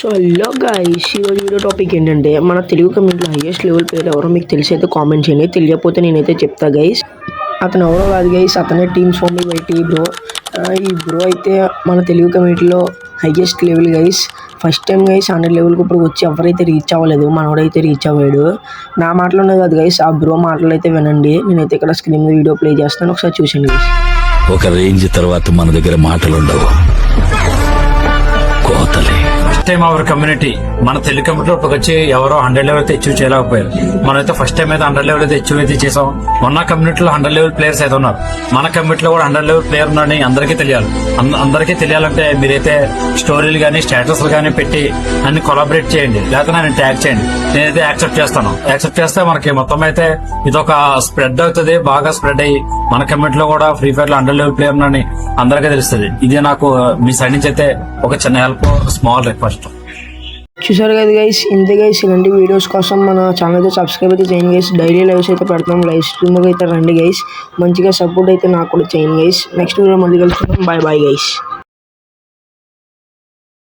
So hello guys, ఈరోజు video topic ఏంటంటే మన తెలుగు కమ్యూనిటీలో హైయెస్ట్ లెవెల్ ప్లేయర్ ఎవరో మీకు తెలిసి అయితే కామెంట్ చేయండి. తెలియకపోతే నేనైతే చెప్తా గైస్. అతను ఎవరో కాదు గైస్, అతనే టీమ్ సోమి వైటీ బ్రో. ఈ బ్రో అయితే మన తెలుగు కమ్యూనిటీలో highest level guys. First time guys 100 లెవెల్కి ఇప్పుడు వచ్చి ఎవరైతే రీచ్ అవ్వలేదు, మనోడైతే రీచ్ అవ్వాడు. నా మాటలోనే కాదు గైస్, ఆ బ్రో మాటలు అయితే వినండి. నేనైతే ఇక్కడ స్క్రీన్ మీద వీడియో ప్లే చేస్తాను, ఒకసారి చూసండి గైస్. ఒక రేంజ్ తర్వాత మన దగ్గర మాటలు ఉండవు, కోతలే. ఫస్ట్ టైం అవర్ కమ్యూనిటీ మన తెలుగు కమ్యూనిటీ వచ్చి ఎవరో 100 లెవెల్ అయితే అచీవ్ చేయలేకపోయారు. మనమైతే ఫస్ట్ టైం అయితే 100 లెవెల్ అయితే అచీవ్ అయితే చేసాం. ఉన్న కమ్యూనిటీలో 100 లెవెల్ ప్లేయర్స్ అయితే ఉన్నారు. మన కమ్యూనిటీలో కూడా 100 లెవెల్ ప్లేయర్ ఉన్నారని అందరికీ తెలియాలి. అందరికీ తెలియాలంటే మీరైతే స్టోరీలు కానీ స్టేటస్లు కానీ పెట్టి అన్ని కొలాబరేట్ చేయండి, లేకపోతే నేను ట్యాగ్ చేయండి. నేనైతే యాక్సెప్ట్ చేస్తాను. యాక్సెప్ట్ చేస్తే మనకి మొత్తం అయితే ఇదొక స్ప్రెడ్ అవుతుంది. బాగా స్ప్రెడ్ అయ్యి మన కమ్యూనిటీలో కూడా ఫ్రీ ఫైర్ లో 100 లెవెల్ ప్లేయర్ ఉన్నారని అందరికీ తెలుస్తుంది. ఇది నాకు మీ సైడ్ నుంచి అయితే ఒక చిన్న హెల్ప్, స్మాల్ రిక్వెస్ట్. చూసారు కదా గైస్, ఇంతే గైస్. ఇలాంటి వీడియోస్ కోసం మన ఛానల్ అయితే సబ్స్క్రైబ్ అయితే చేయండి గైస్. డైలీ లైవ్స్ అయితే పెడతాం, లైవ్ స్ట్రీమ్కి అయితే రండి గైస్. మంచిగా సపోర్ట్ అయితే నాకు కూడా చేయండి గైస్. నెక్స్ట్ వీడియో మళ్ళీ కలుసుకుందాం. Bye bye guys.